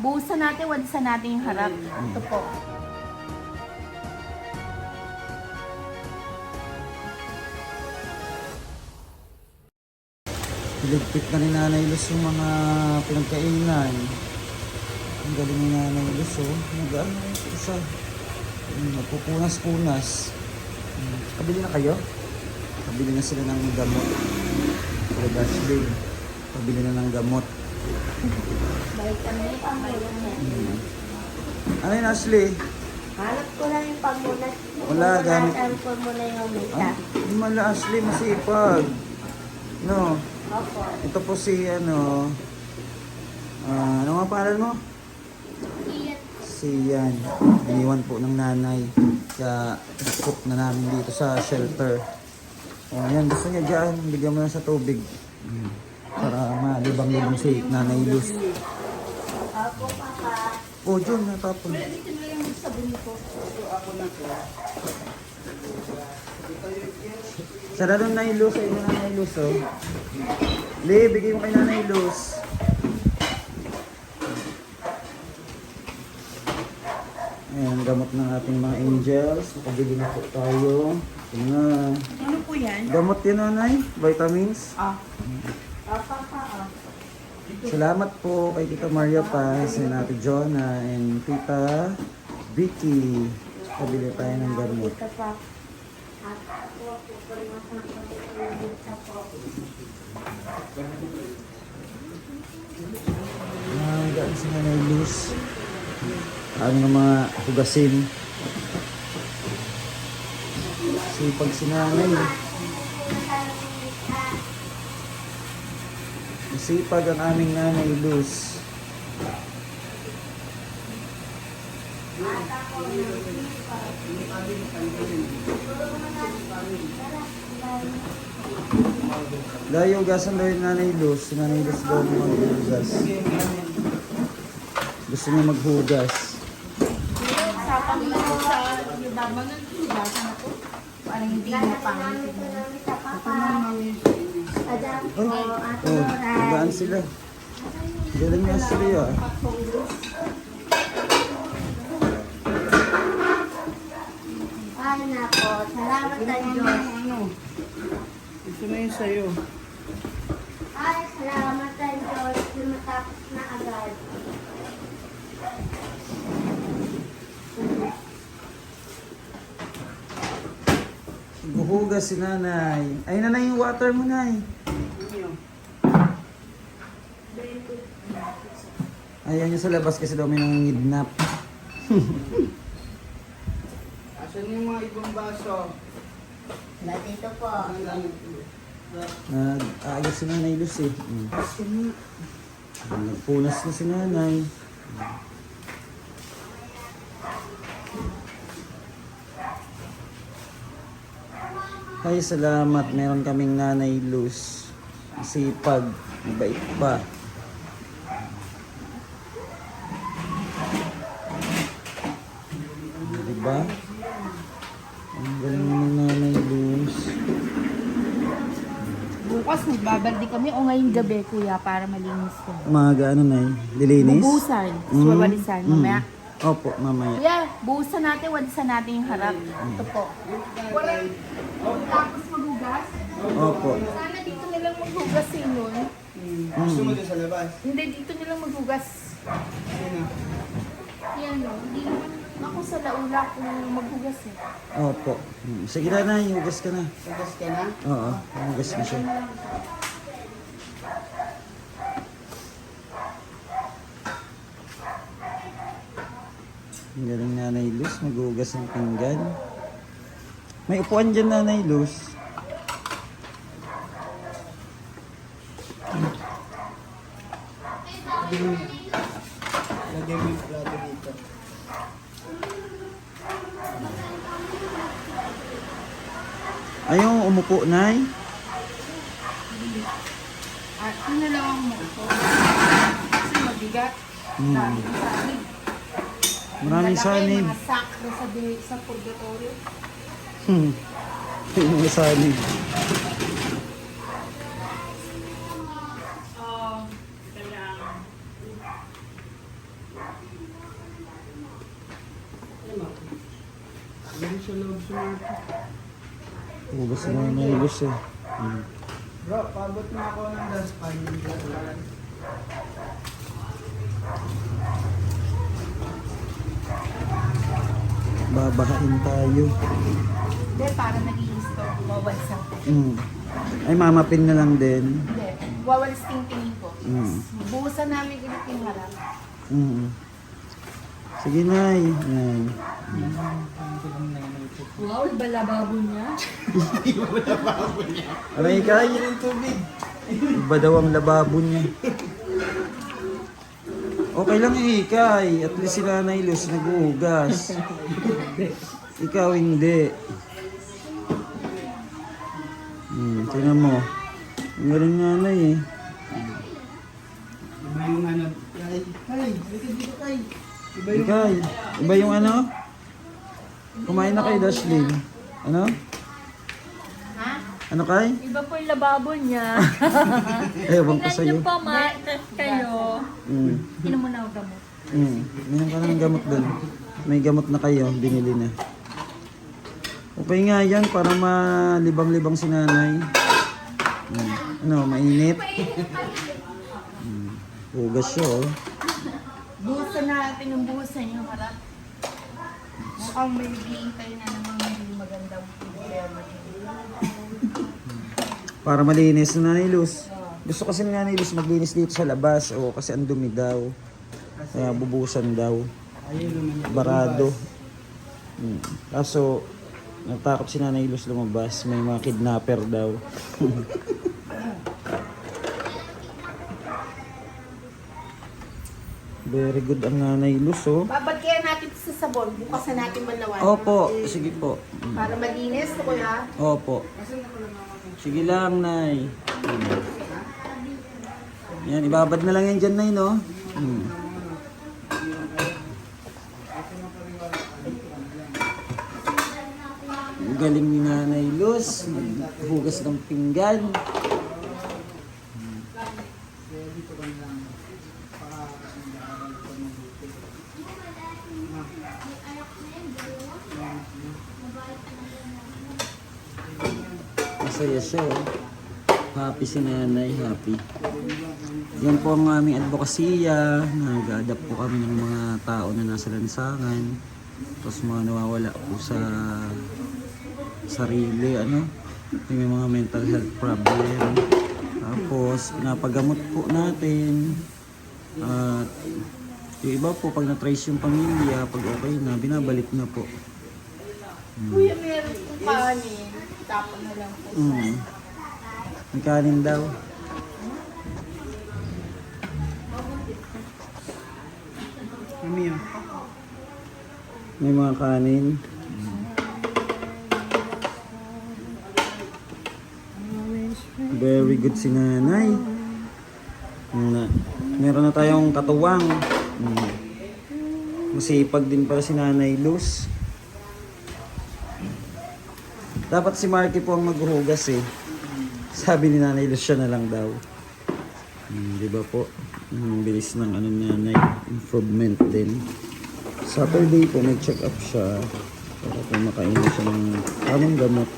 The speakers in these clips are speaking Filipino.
buhusan natin, walisan natin yung harap. Ito po. Piligpit na ni Nanay Luz yung mga pinagkainan. Ang galing ni Nanay Luz, oh. Nag-ano isa. Nagpupunas-punas. Kabili na kayo? Kabili na sila ng gamot. Pero Ashley, kabili na ng gamot. Balik kami yung pamunas. Ano yun, Ashley? Hanap ko lang yung pamunas. Wala, gamit. Hanap ko muna yung mita. Hindi mala, Ashley, masipag. No? Opo. Ito po si, ano nga pangalan mo? Si Yan. Iniwan po ng nanay. Kaya, cook na namin dito sa shelter. O, yan. Gusto niya dyan. Bigyan mo na sa tubig. Para malibang-libang si Nanay Luz. Opo, papa. O, dyan. Natapon. Dito na yung sabon ko. Sarado na Nanay Luz. Ayun na Nanay Luz, oh. Li, bigay mo kay Nanay Luz. Ayan, gamot ng ating mga angels. Nakabili na po tayo. Ito na. Ano po yan? Gamot yan, Nanay. Vitamins. Papa. Salamat po kay Tita Maria Paz, and Ate Jonah, and Tita Vicky. Kabili tayo ng gamot. Ito pa. Gaan si Nanay Luz. Ano ng mga hugasin. Sipag si Nanay. Sipag ang aming Nanay Luz. Dahil hugasan daw yung Nanay Luz. Si Nanay Luz daw maghugas. Gusto niya maghugas. Sapang na po sa ibaba ng hugasan na po. Parang hindi na pangit. Oh, hugaan sila. Galing nga sila, ah. Ay na po. Salamat sa Diyos. Ito na yun sa'yo. Ay, salamat sa Diyos. Matapos na agad. Huhugas si Nanay. Ay, Nanay, yung water mo, Nay. Ayan yung sa labas kasi daw may nangingidnap. Asan yung mga ibang baso? Dito po. Nag-aayos si Nanay Luz, eh. Nagpunas na si Nanay. Ay, salamat. Meron kaming Nanay Luz. Sipag. Mabait pa. Diba? Ang galing ng Nanay Luz. Bukas magbabaldi kami o ngayong gabi, kuya, para malinis ko. Umaga, ano na Dilinis? Bubusan. Walisan. Mamaya. Opo, mamaya. Kuya, buhusan natin, walisan natin yung harap. Ito po. Tapos maghugas. Opo. Sana dito nilang maghugas eh nun. Gusto mo din sa labas? Hindi, dito nilang maghugas. Sino? Yan o. Hindi naman ako sa laula kung maghugas eh. Opo. Sige na, hugas ka na. Tagas ka na? Oo, hugas na siya. Ang galing Nanay Luz, maghugas ng pinggan. May upuan dyan, Nanay Luz. Lagyan mo yung plato dito. Ayaw umupo, Nay. At yun na lang ang mo. Kasi mabigat. Dami ng sanib. Maraming sanib. Mga sack na sa purgatorio. Yung mga sanib. sa loob sa mga. Hugas na yung nailos eh. Bro, paabot na ako ng dustpan. Babahain tayo. Hindi, para nag-iis to. Wawalsang. Ay, mamapin na lang din. Hindi, wawalis tingtingin ko. Mm. Buhusan namin ulit yung harap. Sige, Nay. Yan. Wow, iba lababo niya. Aray, Kay. Iba daw ang lababo niya. Okay lang eh, Kay. At least sila na ilos nag-uugas. Ikaw hindi. Tingnan mo. Ang galing nanay eh. Iba yung ano. Kay, halika dito kay. Iba yung Kay, iba yung ano? Kumain na kay Dashlyn. Ano? Ha? Ano Kay? Iba po yung lababo niya. Ewan ko Tingnan sa'yo. niyo po, kayo. Mm. Inom mo na ako gamot. Minum ka na ng gamot doon. May gamot na kayo, binili na. Okay nga yan, para malibang-libang si nanay. Ano, mainit? Hugas siya oh. Buhusan natin yung buhusan yung harap. Mukhang may bihintay na namang hindi magandang problema. Para malinis na nanay Luz. Gusto kasi ni nanay Luz maglinis dito sa labas. O kasi ang dumi daw. Kaya bubusan daw. ayun naman yung Barado. Kaso, natakot si nanay Luz lumabas. May mga kidnapper daw. Very good ang nanay Luz oh. Babagyan natin ito sa sabon. Bukas na natin malawan. Opo, sige po. Para malinis, kuya. Opo. Sige lang, Nay. Yan, ibabad na lang yan dyan, Nay, no? Ang galing ni Nanay Luz. Hugas ng pinggan. Masaya siya, oh. Happy si nanay, happy. Yan po ang aming advokasya. Nag-adapt po kami ng mga tao na nasa lansangan. Tapos mga nawawala po sa sarili, ano. May mga mental health problem. Tapos, napagamot po natin. At yung iba po, pag na-trace yung pamilya, pag okay na, binabalik na po. Kuya, meron kong kanin. Tapon na lang po. May kanin daw. Kami yun. May mga kanin. Very good si nanay. Meron na tayong katuwang. Masipag din pala si Nanay Luz. Dapat si Marky po ang maghuhugas eh. Sabi ni Nanay Luz siya na lang daw. Di ba po? Ang bilis ng ano nanay, improvement din. Saturday po may check up siya. Para po makainom siya ng tamang gamot.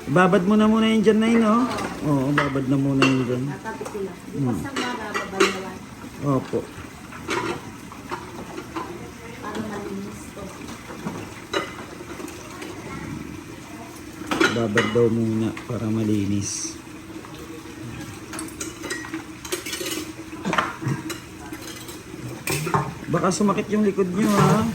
Babad mo na muna yun dyan, Nay, no? Oo, babad na muna yun dyan. Sabi ko lang. Bukas na mga babalawan. Opo. Para malinis to. Babad daw muna para malinis. Baka sumakit yung likod nyo, ha?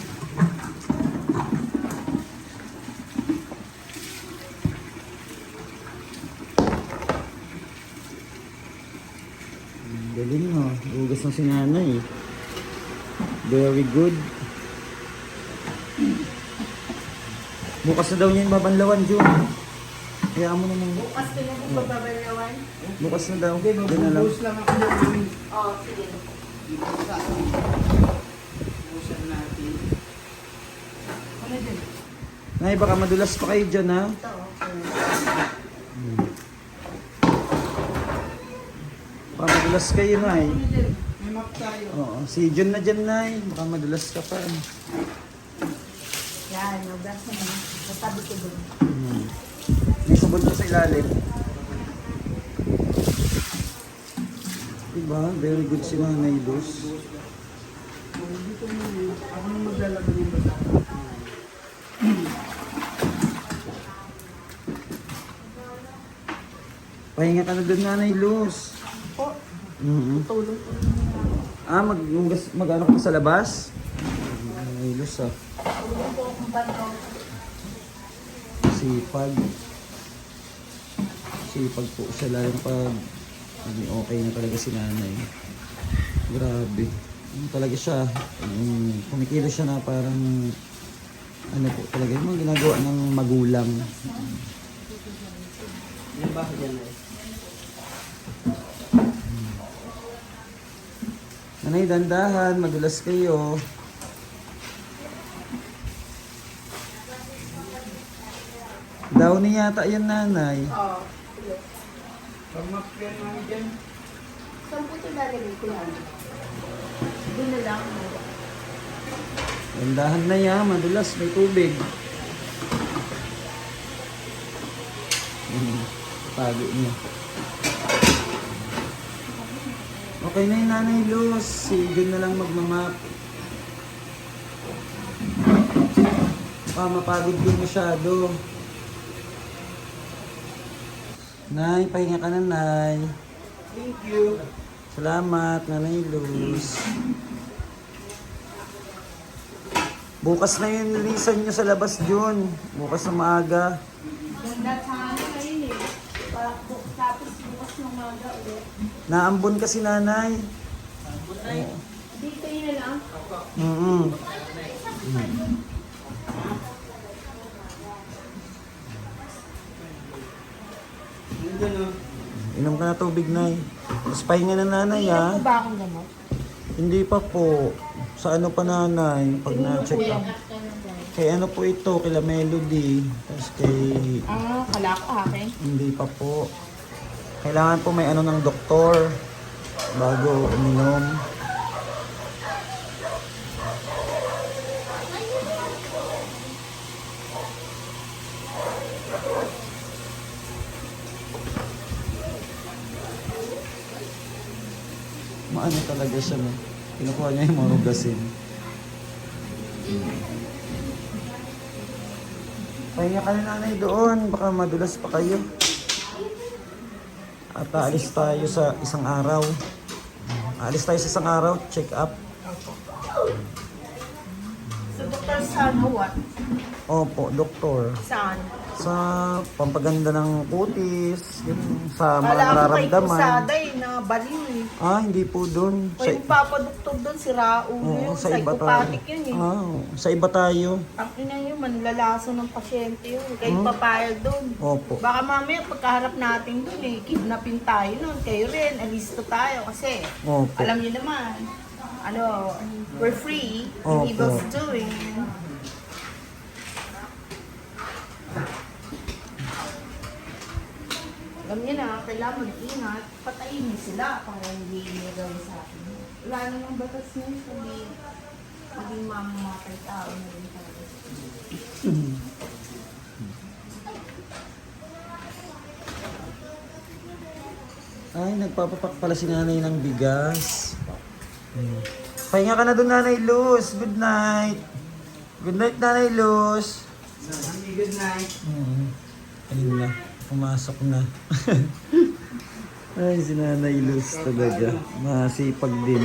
Galing, no? Ugas na si nanay. Very good. Bukas na daw niya yung babanlawan, Jun. Kaya mo naman. Bukas ko na kung babalawan. Bukas na daw. Doon na lang. Buhos lang ako ng Oo, sige. dito sa buhusan natin. Ano din? Nay, baka madulas pa kayo dyan, ha? Ito, Baka madulas kayo, Nay. May map tayo. Oo, si Jun na dyan, Nay. Baka madulas ka pa. Yan, nugas na yun. Natabi ko doon. May sabon pa sa ilalim. Diba? Very good si Nanay Luz. Dito mo yun. Ako nang maglalaban ng bata. Pahinga ka na doon, Nanay Luz. Po, tulong po. Mag-ano ka pa sa labas? Nanay Luz, ah. Tulong po akong banto. Sipag. Sipag po siya lalo pag naging okay na talaga si nanay. Grabe. Ano talaga siya. Kumikilos siya na parang ano po talaga yung mga ginagawa ng magulang. Yung bakit yan ay? Nanay, dandahan. Madulas kayo. Downy yata yan, nanay. Oo. Pag mag-plan mo dyan. Saan po ito lalagay ko yan? Doon na lang. Dandahan na yan. Madulas. May tubig. Tago niya. Okay na yung Nanay Luz. Si Jun na lang magmamap. Mapagod din masyado. Nay, pahinga ka na, Nay. Thank you. Salamat, Nanay Luz. Bukas na yung linisan nyo sa labas, Jun. Bukas na maaga. Ganda sa ano ngayon eh. Tapos bukas ng maga ulit. Naambon kasi, Nanay. Dito yun na lang. Nandyan o. Inom ka na tubig, Nay. Tapos pahinga na, Nanay, Ilan ha? po ba akong gamot? Hindi pa po. Sa ano pa, Nanay? Pag na-check up. Kay ano po ito? Kay Melody. Tapos kay... Kala ko akin. Hindi pa po. Kailangan po may ano ng doktor bago uminom. Maano talaga siya, no? Kinukuha niya yung mga hugasin. Pahinga ka na, Nanay, doon. Baka madulas pa kayo. At aalis tayo sa isang araw. Aalis tayo sa isang araw, check up. So, Dr. Sano, what? Opo, doktor. Saan? Sa pampaganda ng kutis, yun, sa mga Kala ko kay nararamdaman. Kusada eh, na baliw eh. Hindi po doon. O yung papadoktor doon, si Raul yun. sa iba tayo. Psychopathic yun eh. Sa iba tayo. Ang ina yun, manlalaso ng pasyente yun. Kayo papayag doon. Opo. Baka mamaya pagkaharap natin doon eh, kidnapin tayo noon. Kayo rin, alisto tayo kasi Opo. alam niyo naman, ano, we're free in Opo. evil's doing. Alam niyo na, kailangan mag-ingat, patayin niyo sila para hindi niyo gawin sa akin. Wala namang batas niyo, sabi, maging mamamatay tao na rin talaga. Ay, nagpapapak pala si nanay ng bigas. Pahinga ka na doon, Nanay Luz. Good night. Good night, Nanay Luz. Good night. Ayun na. Pumasok na. Ay, si Nanay Luz talaga. Masipag din.